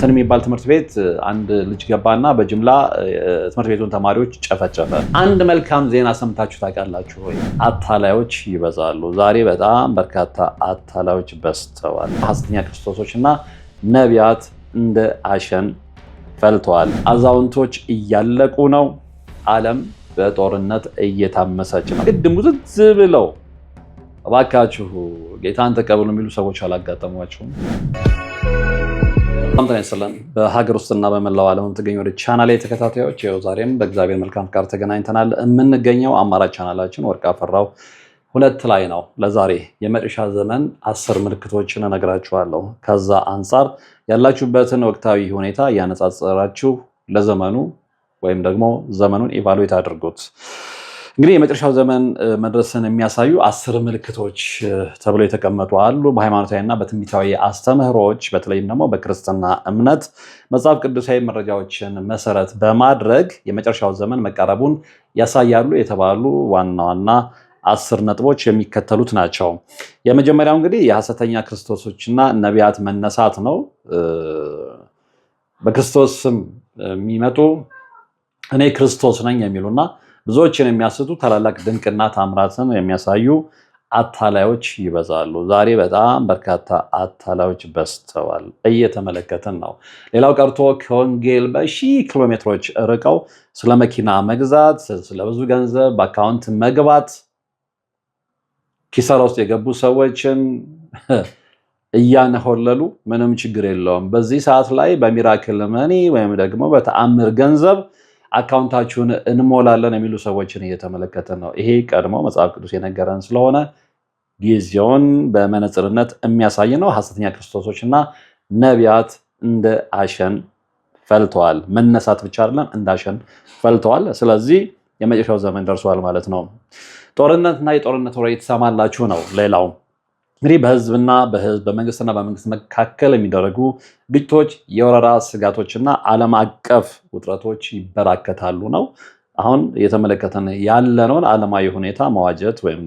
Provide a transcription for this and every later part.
እንትን የሚባል ትምህርት ቤት አንድ ልጅ ገባና በጅምላ ትምህርት ቤቱን ተማሪዎች ጨፈጨፈ። አንድ መልካም ዜና ሰምታችሁ ታውቃላችሁ ወይ? አታላዮች ይበዛሉ። ዛሬ በጣም በርካታ አታላዮች በዝተዋል። ሐሰተኛ ክርስቶሶችና ነቢያት እንደ አሸን ፈልተዋል። አዛውንቶች እያለቁ ነው። ዓለም በጦርነት እየታመሰች ነው። ግድ ሙዝዝ ብለው እባካችሁ ጌታን ተቀበሉ የሚሉ ሰዎች አላጋጠሟችሁም? ሰላምታ ይስጥልን። በሀገር ውስጥና በመላው ዓለም የምትገኙ ወደ ቻናሌ ተከታታዮች ይኸው ዛሬም በእግዚአብሔር መልካም ፍቃድ ተገናኝተናል። የምንገኘው አማራጭ ቻናላችን ወርቅ አፈራው 2 ላይ ነው። ለዛሬ የመጨረሻ ዘመን 10 ምልክቶችን እነግራችኋለሁ። ከዛ አንጻር ያላችሁበትን ወቅታዊ ሁኔታ እያነጻጸራችሁ ለዘመኑ ወይም ደግሞ ዘመኑን ኢቫሉዌት አድርጉት። እንግዲህ የመጨረሻው ዘመን መድረስን የሚያሳዩ 10 ምልክቶች ተብለው የተቀመጡ አሉ። በሃይማኖታዊና በትንቢታዊ አስተምህሮዎች በተለይም ደግሞ በክርስትና እምነት መጽሐፍ ቅዱሳዊ መረጃዎችን መሰረት በማድረግ የመጨረሻው ዘመን መቃረቡን ያሳያሉ የተባሉ ዋና ዋና 10 ነጥቦች የሚከተሉት ናቸው። የመጀመሪያው እንግዲህ የሐሰተኛ ክርስቶሶችና ነቢያት መነሳት ነው። በክርስቶስ ስም የሚመጡ እኔ ክርስቶስ ነኝ የሚሉና ብዙዎችን የሚያስቱ ታላላቅ ድንቅና ታምራትን የሚያሳዩ አታላዮች ይበዛሉ። ዛሬ በጣም በርካታ አታላዮች በዝተዋል፣ እየተመለከትን ነው። ሌላው ቀርቶ ከወንጌል በሺህ ኪሎ ሜትሮች ርቀው ስለ መኪና መግዛት፣ ስለ ብዙ ገንዘብ በአካውንት መግባት ኪሳራ ውስጥ የገቡ ሰዎችን እያነሆለሉ ምንም ችግር የለውም በዚህ ሰዓት ላይ በሚራክል መኒ ወይም ደግሞ በተአምር ገንዘብ አካውንታችሁን እንሞላለን የሚሉ ሰዎችን እየተመለከተ ነው። ይሄ ቀድሞ መጽሐፍ ቅዱስ የነገረን ስለሆነ ጊዜውን በመነጽርነት የሚያሳይ ነው። ሐሰተኛ ክርስቶሶችና ነቢያት እንደ አሸን ፈልተዋል። መነሳት ብቻ አይደለም፣ እንደ አሸን ፈልተዋል። ስለዚህ የመጨረሻው ዘመን ደርሷል ማለት ነው። ጦርነትና የጦርነት ወሬ ትሰማላችሁ ነው። ሌላው እንግዲህ በህዝብና በህዝብ በመንግስትና በመንግስት መካከል የሚደረጉ ግጭቶች፣ የወረራ ስጋቶችና ዓለም አቀፍ ውጥረቶች ይበራከታሉ ነው። አሁን እየተመለከተን ያለነውን ዓለማዊ ሁኔታ መዋጀት ወይም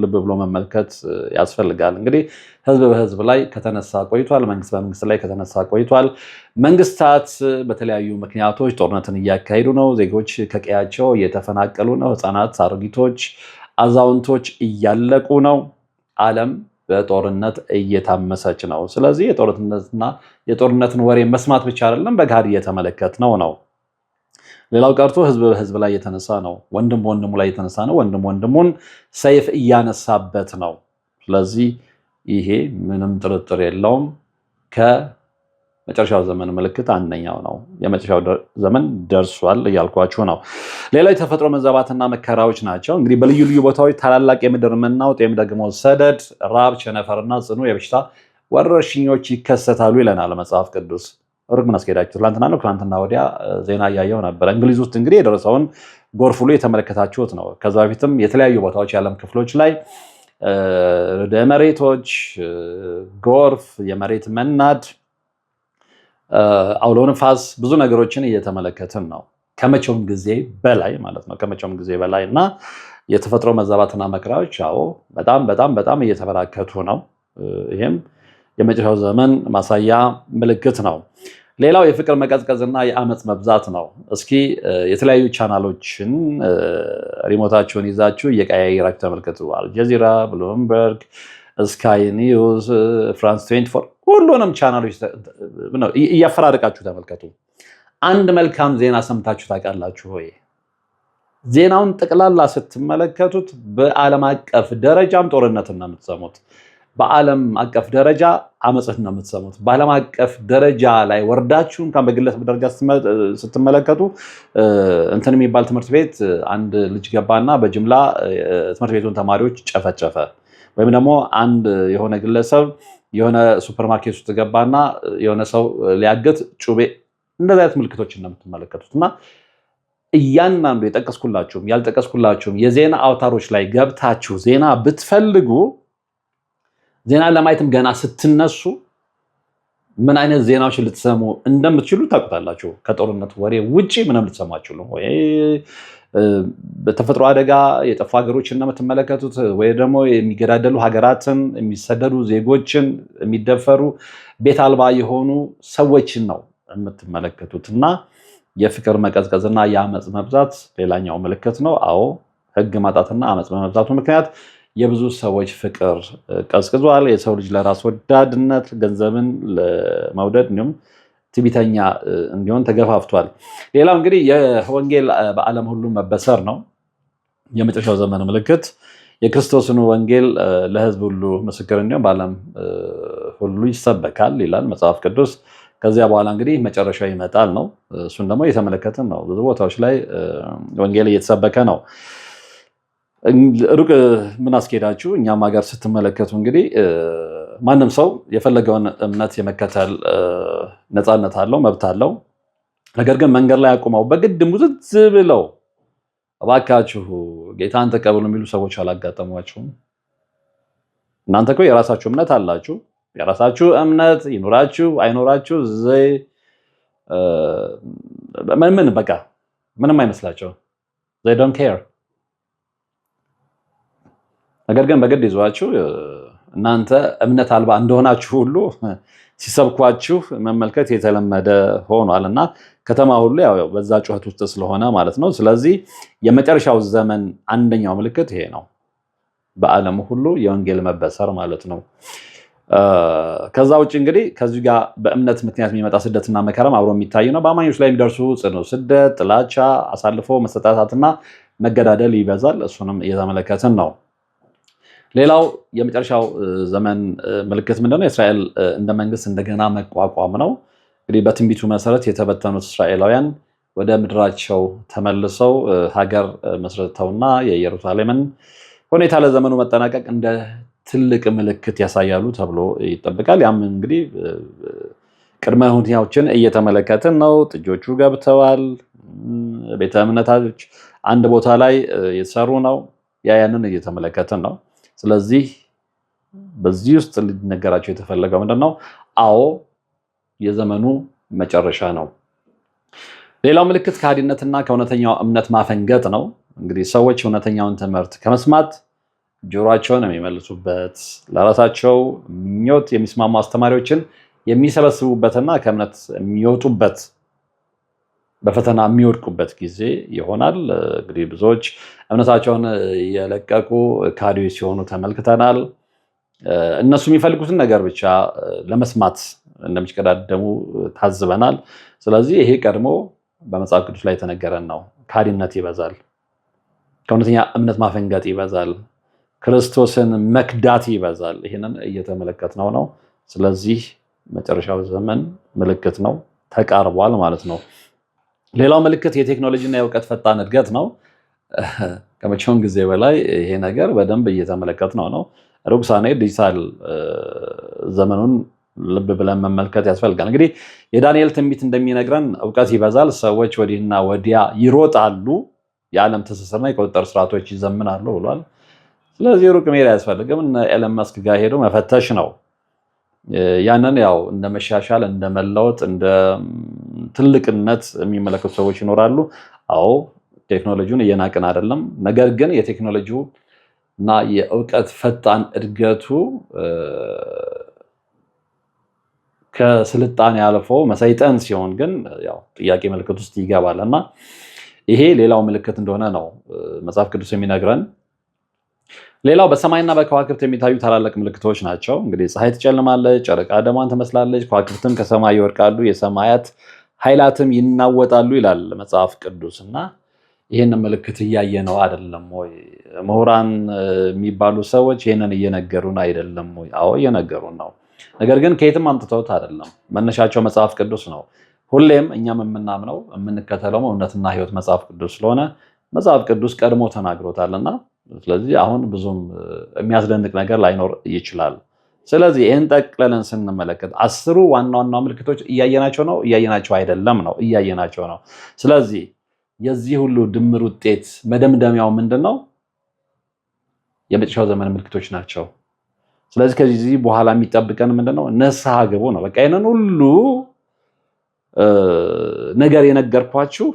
ልብ ብሎ መመልከት ያስፈልጋል። እንግዲህ ህዝብ በህዝብ ላይ ከተነሳ ቆይቷል። መንግስት በመንግስት ላይ ከተነሳ ቆይቷል። መንግስታት በተለያዩ ምክንያቶች ጦርነትን እያካሄዱ ነው። ዜጎች ከቀያቸው እየተፈናቀሉ ነው። ህፃናት፣ አሮጊቶች፣ አዛውንቶች እያለቁ ነው። ዓለም በጦርነት እየታመሰች ነው። ስለዚህ የጦርነትን ወሬ መስማት ብቻ አይደለም፣ በጋድ እየተመለከት ነው። ሌላው ቀርቶ ህዝብ በህዝብ ላይ የተነሳ ነው። ወንድም ወንድሙ ላይ የተነሳ ነው። ወንድም ወንድሙን ሰይፍ እያነሳበት ነው። ስለዚህ ይሄ ምንም ጥርጥር የለውም ከመጨረሻው ዘመን ምልክት አንደኛው ነው። የመጨረሻው ዘመን ደርሷል እያልኳችሁ ነው። ሌላው የተፈጥሮ መዛባትና መከራዎች ናቸው። እንግዲህ በልዩ ልዩ ቦታዎች ታላላቅ የምድር መናወጥ ወይም ደግሞ ሰደድ፣ ራብ፣ ቸነፈርና ጽኑ የበሽታ ወረርሽኞች ይከሰታሉ ይለናል መጽሐፍ ቅዱስ። ሩቅ ምን አስኬዳችሁ? ትላንትና ነው ትላንትና ወዲያ ዜና እያየው ነበር። እንግሊዝ ውስጥ እንግዲህ የደረሰውን ጎርፍ ሁሉ የተመለከታችሁት ነው። ከዛ በፊትም የተለያዩ ቦታዎች የዓለም ክፍሎች ላይ ርዕደ መሬቶች፣ ጎርፍ፣ የመሬት መናድ፣ አውሎ ንፋስ ብዙ ነገሮችን እየተመለከትን ነው። ከመቼውም ጊዜ በላይ ማለት ነው። ከመቼውም ጊዜ በላይ እና የተፈጥሮ መዛባትና መከራዎች በጣም በጣም በጣም እየተበራከቱ ነው። ይህም የመጨረሻው ዘመን ማሳያ ምልክት ነው። ሌላው የፍቅር መቀዝቀዝና የአመፅ መብዛት ነው። እስኪ የተለያዩ ቻናሎችን ሪሞታችሁን ይዛችሁ እየቀያየራችሁ ተመልከቱ። አልጀዚራ፣ ብሉምበርግ፣ ስካይ ኒውስ፣ ፍራንስ 24 ሁሉንም ቻናሎች እያፈራርቃችሁ ተመልከቱ። አንድ መልካም ዜና ሰምታችሁ ታውቃላችሁ ወይ? ዜናውን ጠቅላላ ስትመለከቱት በዓለም አቀፍ ደረጃም ጦርነትን ነው የምትሰሙት። በዓለም አቀፍ ደረጃ አመፅን ነው የምትሰሙት። በዓለም አቀፍ ደረጃ ላይ ወርዳችሁ እንኳን በግለሰብ ደረጃ ስትመለከቱ እንትን የሚባል ትምህርት ቤት አንድ ልጅ ገባና በጅምላ ትምህርት ቤቱን ተማሪዎች ጨፈጨፈ። ወይም ደግሞ አንድ የሆነ ግለሰብ የሆነ ሱፐርማርኬት ውስጥ ገባና የሆነ ሰው ሊያገት ጩቤ፣ እንደዚህ አይነት ምልክቶችን ነው የምትመለከቱት። እና እያንዳንዱ የጠቀስኩላችሁም ያልጠቀስኩላችሁም የዜና አውታሮች ላይ ገብታችሁ ዜና ብትፈልጉ ዜና ለማየትም ገና ስትነሱ ምን አይነት ዜናዎችን ልትሰሙ እንደምትችሉ ታውቁታላችሁ። ከጦርነት ወሬ ውጪ ምንም ልትሰሙ አትችሉም። ወይ በተፈጥሮ አደጋ የጠፉ ሀገሮችን ነው የምትመለከቱት፣ ወይ ደግሞ የሚገዳደሉ ሀገራትን፣ የሚሰደዱ ዜጎችን፣ የሚደፈሩ ቤት አልባ የሆኑ ሰዎችን ነው የምትመለከቱትና የፍቅር መቀዝቀዝና የአመፅ መብዛት ሌላኛው ምልክት ነው። አዎ ህግ ማጣትና አመፅ በመብዛቱ ምክንያት የብዙ ሰዎች ፍቅር ቀዝቅዟል። የሰው ልጅ ለራስ ወዳድነት፣ ገንዘብን ለመውደድ እንዲሁም ትዕቢተኛ እንዲሆን ተገፋፍቷል። ሌላው እንግዲህ የወንጌል በዓለም ሁሉ መበሰር ነው። የመጨረሻው ዘመን ምልክት የክርስቶስን ወንጌል ለህዝብ ሁሉ ምስክር እንዲሆን በዓለም ሁሉ ይሰበካል ይላል መጽሐፍ ቅዱስ። ከዚያ በኋላ እንግዲህ መጨረሻው ይመጣል ነው። እሱን ደግሞ እየተመለከትን ነው። ብዙ ቦታዎች ላይ ወንጌል እየተሰበከ ነው። ሩቅ ምን አስኬዳችሁ እኛም ሀገር ስትመለከቱ እንግዲህ ማንም ሰው የፈለገውን እምነት የመከተል ነፃነት አለው፣ መብት አለው። ነገር ግን መንገድ ላይ አቁመው በግድ ሙዝዝ ብለው እባካችሁ ጌታን ተቀበሉ የሚሉ ሰዎች አላጋጠሟችሁም? እናንተ እኮ የራሳችሁ እምነት አላችሁ። የራሳችሁ እምነት ይኖራችሁ አይኖራችሁ ምን በቃ ምንም አይመስላቸው። they don't care። ነገር ግን በግድ ይዟችሁ እናንተ እምነት አልባ እንደሆናችሁ ሁሉ ሲሰብኳችሁ መመልከት የተለመደ ሆኗል እና ከተማ ሁሉ ያው በዛ ጩኸት ውስጥ ስለሆነ ማለት ነው። ስለዚህ የመጨረሻው ዘመን አንደኛው ምልክት ይሄ ነው። በዓለም ሁሉ የወንጌል መበሰር ማለት ነው። ከዛ ውጭ እንግዲህ ከዚህ ጋር በእምነት ምክንያት የሚመጣ ስደትና መከራም አብሮ የሚታይ ነው። በአማኞች ላይ የሚደርሱ ጽኑ ስደት፣ ጥላቻ፣ አሳልፎ መሰጣታትና መገዳደል ይበዛል። እሱንም እየተመለከትን ነው። ሌላው የመጨረሻው ዘመን ምልክት ምንድነው? የእስራኤል እንደ መንግስት እንደገና መቋቋም ነው። እንግዲህ በትንቢቱ መሰረት የተበተኑት እስራኤላውያን ወደ ምድራቸው ተመልሰው ሀገር መስርተውና የኢየሩሳሌምን ሁኔታ ለዘመኑ መጠናቀቅ እንደ ትልቅ ምልክት ያሳያሉ ተብሎ ይጠበቃል። ያም እንግዲህ ቅድመ ሁኔታዎችን እየተመለከትን ነው። ጥጆቹ ገብተዋል። ቤተ እምነቶች አንድ ቦታ ላይ የተሰሩ ነው። ያንን እየተመለከትን ነው። ስለዚህ በዚህ ውስጥ ሊነገራቸው የተፈለገው ምንድነው? አዎ የዘመኑ መጨረሻ ነው። ሌላው ምልክት ከሃዲነትና ከእውነተኛው እምነት ማፈንገጥ ነው። እንግዲህ ሰዎች እውነተኛውን ትምህርት ከመስማት ጆሮአቸውን የሚመልሱበት፣ ለራሳቸው ምኞት የሚስማሙ አስተማሪዎችን የሚሰበስቡበትና ከእምነት የሚወጡበት፣ በፈተና የሚወድቁበት ጊዜ ይሆናል። እንግዲህ ብዙዎች እምነታቸውን የለቀቁ ካዲዎች ሲሆኑ ተመልክተናል። እነሱ የሚፈልጉትን ነገር ብቻ ለመስማት እንደሚሽቀዳደሙ ታዝበናል። ስለዚህ ይሄ ቀድሞ በመጽሐፍ ቅዱስ ላይ የተነገረን ነው። ካዲነት ይበዛል፣ ከእውነተኛ እምነት ማፈንገጥ ይበዛል፣ ክርስቶስን መክዳት ይበዛል። ይህንን እየተመለከትነው ነው። ስለዚህ መጨረሻው ዘመን ምልክት ነው፣ ተቃርቧል ማለት ነው። ሌላው ምልክት የቴክኖሎጂ እና የእውቀት ፈጣን እድገት ነው። ከመቼውም ጊዜ በላይ ይሄ ነገር በደንብ እየተመለከትነው ነው። ሩቅ ሳንሄድ ዲጂታል ዘመኑን ልብ ብለን መመልከት ያስፈልጋል። እንግዲህ የዳንኤል ትንቢት እንደሚነግረን እውቀት ይበዛል፣ ሰዎች ወዲህና ወዲያ ይሮጣሉ፣ የዓለም ትስስርና የቁጥጥር ስርዓቶች ይዘምናሉ ብሏል። ስለዚህ ሩቅ መሄድ አያስፈልግም። ኤለን መስክ ጋር ሄዶ መፈተሽ ነው። ያንን ያው እንደ መሻሻል፣ እንደ መለወጥ፣ እንደ ትልቅነት የሚመለከቱ ሰዎች ይኖራሉ። አዎ ቴክኖሎጂውን እየናቅን አይደለም። ነገር ግን የቴክኖሎጂው እና የእውቀት ፈጣን እድገቱ ከስልጣኔ አልፎ መሰይጠን ሲሆን ግን ያው ጥያቄ ምልክት ውስጥ ይገባል እና ይሄ ሌላው ምልክት እንደሆነ ነው መጽሐፍ ቅዱስ የሚነግረን። ሌላው በሰማይና በከዋክብት የሚታዩ ታላላቅ ምልክቶች ናቸው። እንግዲህ ፀሐይ ትጨልማለች፣ ጨረቃ ደሟን ትመስላለች፣ ከዋክብትም ከሰማይ ይወድቃሉ፣ የሰማያት ኃይላትም ይናወጣሉ ይላል መጽሐፍ ቅዱስ እና ይህን ምልክት እያየ ነው አይደለም ወይ? ምሁራን የሚባሉ ሰዎች ይህንን እየነገሩን አይደለም ወይ? አዎ እየነገሩን ነው። ነገር ግን ከየትም አምጥተውት አይደለም። መነሻቸው መጽሐፍ ቅዱስ ነው። ሁሌም እኛም የምናምነው የምንከተለው እውነትና ሕይወት መጽሐፍ ቅዱስ ስለሆነ መጽሐፍ ቅዱስ ቀድሞ ተናግሮታልና ስለዚህ አሁን ብዙም የሚያስደንቅ ነገር ላይኖር ይችላል። ስለዚህ ይህን ጠቅለልን ስንመለከት 10 ዋና ዋና ምልክቶች እያየናቸው ነው፣ እያየናቸው አይደለም ነው፣ እያየናቸው ነው። ስለዚህ የዚህ ሁሉ ድምር ውጤት መደምደሚያው ምንድን ነው? የመጨረሻው ዘመን ምልክቶች ናቸው። ስለዚህ ከዚህ በኋላ የሚጠብቀን ምንድን ነው? ንስሐ ግቡ ነው። በቃ ይህንን ሁሉ ነገር የነገርኳችሁ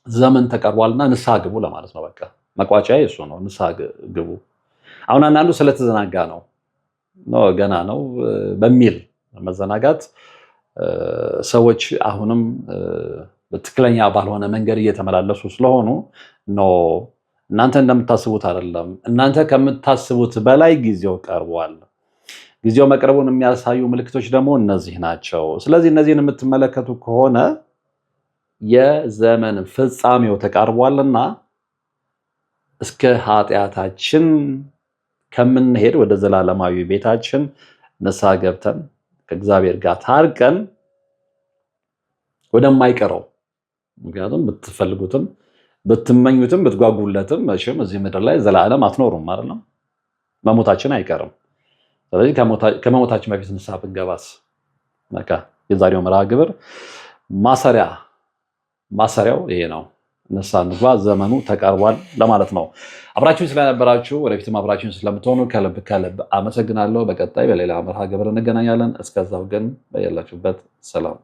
ዘመን ተቀርቧልና ንስሐ ግቡ ለማለት ነው። በቃ መቋጫ እሱ ነው። ንስሐ ግቡ። አሁን አንዳንዱ ስለተዘናጋ ነው ገና ነው በሚል መዘናጋት ሰዎች አሁንም በትክክለኛ ባልሆነ መንገድ እየተመላለሱ ስለሆኑ ኖ እናንተ እንደምታስቡት አይደለም፣ እናንተ ከምታስቡት በላይ ጊዜው ቀርቧል። ጊዜው መቅረቡን የሚያሳዩ ምልክቶች ደግሞ እነዚህ ናቸው። ስለዚህ እነዚህን የምትመለከቱ ከሆነ የዘመን ፍጻሜው ተቃርቧልና እስከ ኃጢአታችን ከምንሄድ ወደ ዘላለማዊ ቤታችን ንስሐ ገብተን ከእግዚአብሔር ጋር ታርቀን ወደማይቀረው ምክንያቱም ብትፈልጉትም ብትመኙትም ብትጓጉለትም መቼም እዚህ ምድር ላይ ዘላለም አትኖሩም አይደለም፣ መሞታችን አይቀርም። ስለዚህ ከመሞታችን በፊት ንስሐ ብንገባስ? በቃ የዛሬው መርሃ ግብር ማሰሪያው ይሄ ነው። ንስሐ እንግባ፣ ዘመኑ ተቃርቧል ለማለት ነው። አብራችሁን ስለነበራችሁ ወደፊትም አብራችሁን ስለምትሆኑ ከልብ ከልብ አመሰግናለሁ። በቀጣይ በሌላ መርሃ ግብር እንገናኛለን። እስከዛው ግን በያላችሁበት ሰላም